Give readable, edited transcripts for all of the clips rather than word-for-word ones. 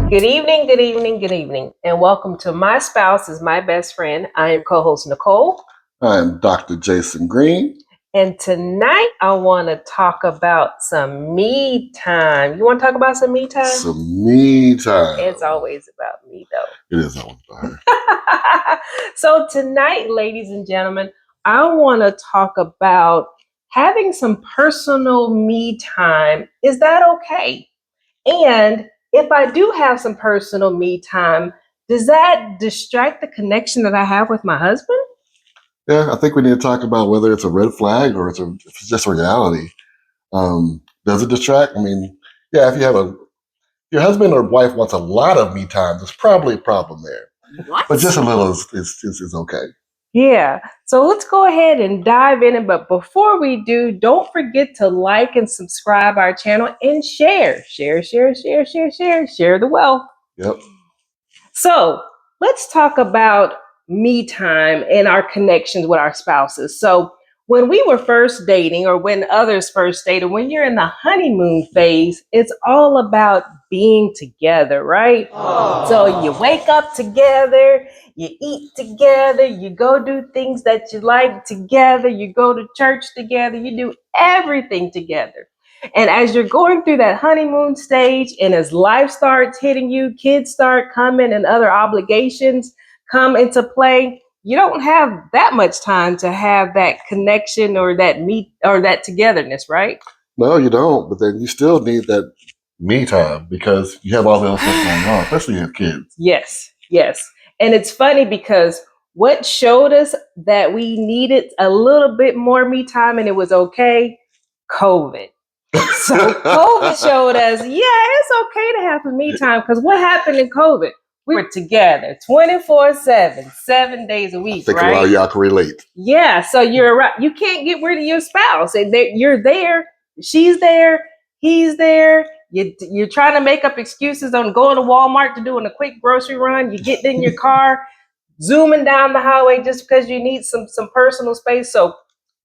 Good evening, good evening, good evening, and welcome to My Spouse is My Best Friend. I am co-host Nicole. I'm Dr. Jason Green. And tonight I want to talk about some me time. You want to talk about some me time? Some me time. It's always about me, though. It is always about her. So tonight, ladies and gentlemen, I want to talk about having some personal me time. Is that okay? And if I do have some personal me time, does that distract the connection that I have with my husband? Yeah, I think we need to talk about whether it's a red flag or if it's just a reality. Does it distract? I mean, yeah, if your husband or wife wants a lot of me time, there's probably a problem there. What? But just a little is okay. Yeah. So let's go ahead and dive in. But before we do, don't forget to like and subscribe our channel and share the wealth. Yep. So let's talk about me time and our connections with our spouses. So when we were first dating, or when others first dated, when you're in the honeymoon phase, it's all about being together, right? Aww. So you wake up together, you eat together, you go do things that you like together, you go to church together, you do everything together. And as you're going through that honeymoon stage, and as life starts hitting you, kids start coming and other obligations come into play, you don't have that much time to have that connection or that meet or that togetherness, right? No, you don't. But then you still need that me time because you have all the other stuff going on, especially you have kids. Yes. And it's funny because what showed us that we needed a little bit more me time and it was okay? COVID. So COVID showed us, it's okay to have some me time, because what happened in COVID? We were together 24/7, 7 days a week, I think right? a lot of y'all can relate. Yeah, so you're right. You can't get rid of your spouse. And you're there, she's there, he's there. You're trying to make up excuses on going to Walmart to doing a quick grocery run. You get in your car, zooming down the highway just because you need some personal space. So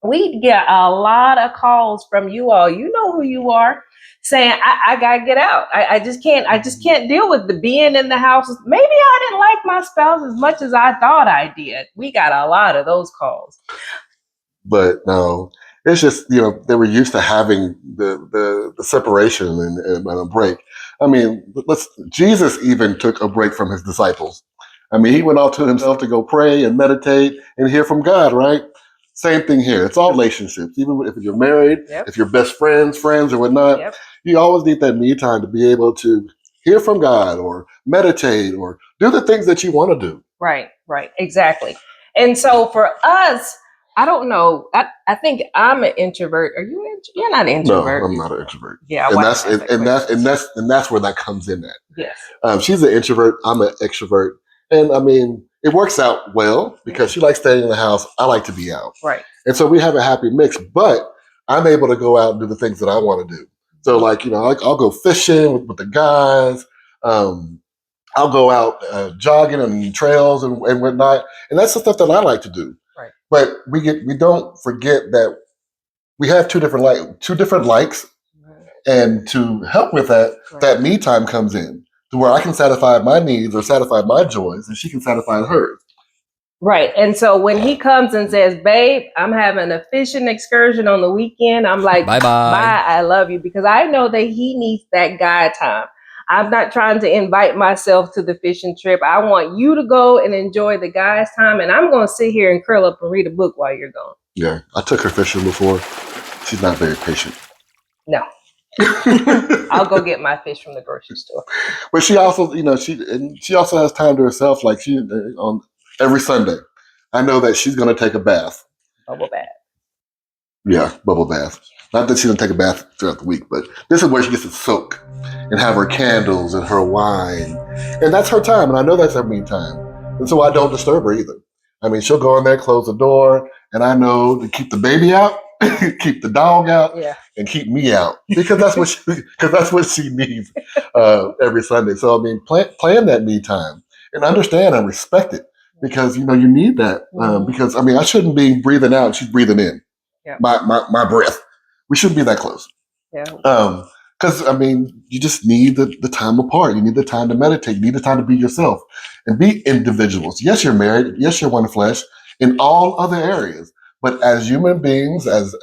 we get a lot of calls from you all. You know who you are, saying, I gotta get out. I just can't deal with the being in the house. Maybe I didn't like my spouse as much as I thought I did. We got a lot of those calls. But no, it's just, they were used to having the separation and a break. I mean, Jesus even took a break from his disciples. I mean, he went off to himself to go pray and meditate and hear from God, right? Same thing here. It's all relationships. Even if you're married, if you're best friends or whatnot, you always need that me time to be able to hear from God or meditate or do the things that you want to do. Right, exactly. And so for us, I don't know. I think I'm an introvert. Are you? You're not an introvert. No, I'm not an introvert. Yeah, and that's where that comes in at. Yes. She's an introvert. I'm an extrovert, and I mean it works out well because she likes staying in the house. I like to be out. Right. And so we have a happy mix. But I'm able to go out and do the things that I want to do. So I'll go fishing with the guys. I'll go out jogging on trails and whatnot, and that's the stuff that I like to do. Right. But we don't forget that we have two different likes, and to help with that, that me time comes in to where I can satisfy my needs or satisfy my joys, and she can satisfy hers. Right. And so when he comes and says, babe, I'm having a fishing excursion on the weekend, I'm like, bye, I love you, because I know that he needs that guy time. I'm not trying to invite myself to the fishing trip. I want you to go and enjoy the guy's time, and I'm going to sit here and curl up and read a book while you're gone. Yeah, I took her fishing before. She's not very patient. No. I'll go get my fish from the grocery store. But she also, she also has time to herself. Like on every Sunday, I know that she's going to take a bath. Bubble bath. Yeah, bubble bath. Not that she doesn't take a bath throughout the week, but this is where she gets to soak and have her candles and her wine. And that's her time, and I know that's her me time. And so I don't disturb her either. I mean, she'll go in there, close the door, and I know to keep the baby out, keep the dog out, and keep me out. Because that's what she needs every Sunday. So, I mean, plan that me time and understand and respect it. Because, you need that. Because, I mean, I shouldn't be breathing out and she's breathing in. My breath. We shouldn't be that close. Yeah. Because, I mean, you just need the time apart. You need the time to meditate. You need the time to be yourself and be individuals. Yes, you're married. Yes, you're one flesh in all other areas. But as human beings, as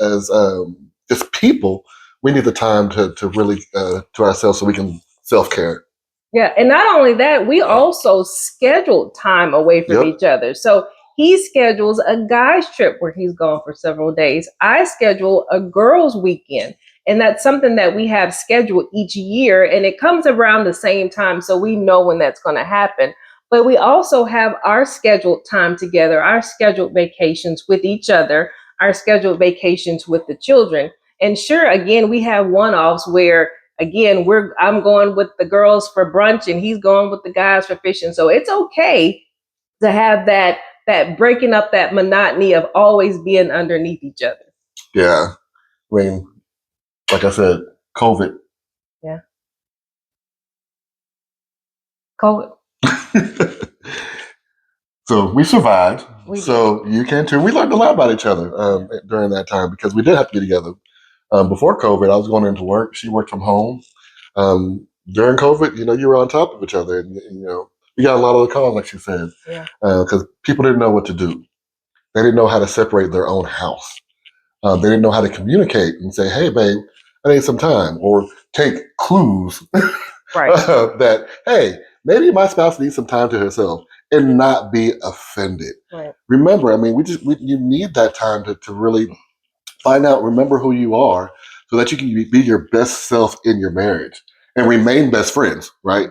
just people, we need the time to really to ourselves so we can self-care. Yeah, and not only that, we also scheduled time away from Yep. each other. So he schedules a guy's trip where he's gone for several days. I schedule a girls' weekend. And that's something that we have scheduled each year. And it comes around the same time. So we know when that's going to happen. But we also have our scheduled time together, our scheduled vacations with each other, our scheduled vacations with the children. And sure, again, we have one offs where again, I'm going with the girls for brunch and he's going with the guys for fishing. So it's okay to have that breaking up that monotony of always being underneath each other. Yeah. I mean, like I said, COVID. Yeah. COVID. So we survived. So you can too. We learned a lot about each other during that time because we did have to get together. Before COVID, I was going into work. She worked from home. During COVID, you were on top of each other, and we got a lot of the calls, like she said, because people didn't know what to do. They didn't know how to separate their own house. They didn't know how to communicate and say, "Hey, babe, I need some time," or take clues that, hey, maybe my spouse needs some time to herself, and not be offended. Right. Remember, I mean, you need that time to really find out, remember who you are, so that you can be your best self in your marriage and remain best friends, right?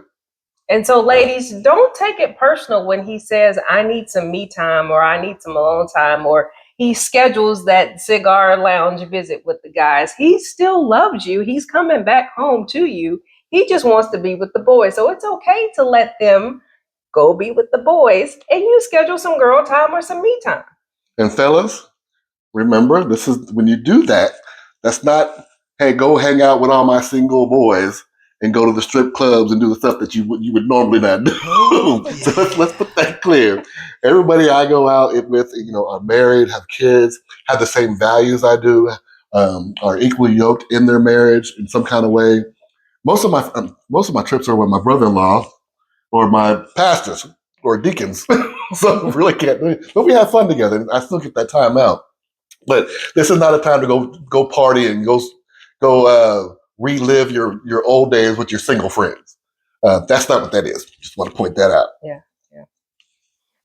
And so, ladies, don't take it personal when he says, I need some me time or I need some alone time, or he schedules that cigar lounge visit with the guys. He still loves you. He's coming back home to you. He just wants to be with the boys. So it's okay to let them go be with the boys and you schedule some girl time or some me time. And fellas, remember, this is when you do that, that's not, hey, go hang out with all my single boys and go to the strip clubs and do the stuff that you would normally not do. So let's put that clear. Everybody I go out with, are married, have kids, have the same values I do, are equally yoked in their marriage in some kind of way. Most of my trips are with my brother-in-law or my pastors or deacons. So really can't do it. But we have fun together. I still get that time out. But this is not a time to go party and go relive your old days with your single friends. That's not what that is. Just want to point that out. Yeah.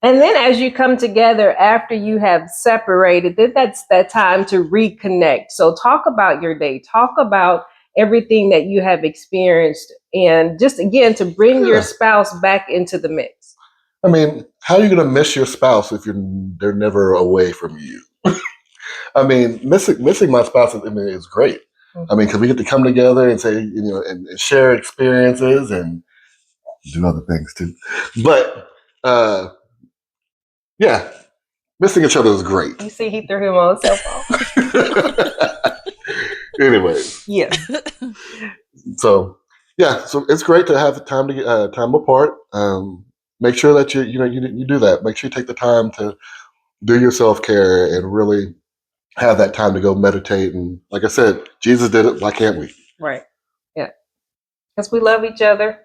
And then as you come together after you have separated, then that's that time to reconnect. So talk about your day. Talk about everything that you have experienced, and just again to bring your spouse back into the mix. I mean, how are you going to miss your spouse if they're never away from you? I mean, missing my spouse is great. Mm-hmm. I mean, because we get to come together and say, and share experiences and do other things too. But yeah, missing each other is great. You see, he threw him on cell phone. Anyway. Yes. So it's great to have time to get time apart. Make sure that you do that. Make sure you take the time to do your self-care and really have that time to go meditate. And like I said, Jesus did it. Why can't we? Right. Yeah. Because we love each other.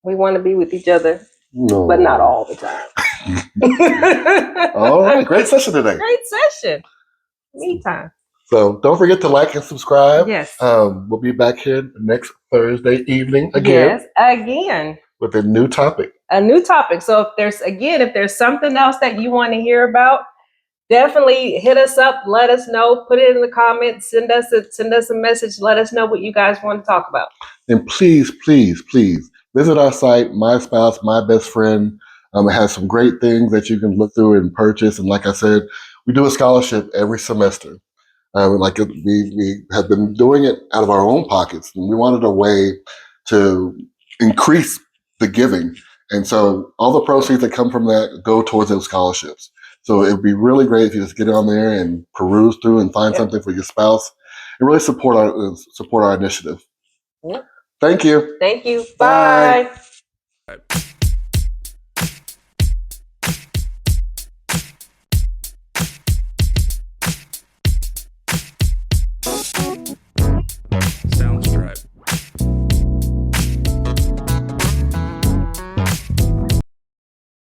We want to be with each other, but not all the time. All right. Great session today. Great session. Me time. So don't forget to like and subscribe. Yes. We'll be back here next Thursday evening again. Yes, again. With a new topic. A new topic. So if there's something else that you want to hear about, definitely hit us up. Let us know. Put it in the comments. Send us a message. Let us know what you guys want to talk about. And please, please, please visit our site, My Spouse, My Best Friend. It has some great things that you can look through and purchase. And like I said, we do a scholarship every semester. We have been doing it out of our own pockets, and we wanted a way to increase the giving. And so all the proceeds that come from that go towards those scholarships. So it would be really great if you just get on there and peruse through and find something for your spouse and really support our initiative. Yep. Thank you. Thank you. Bye.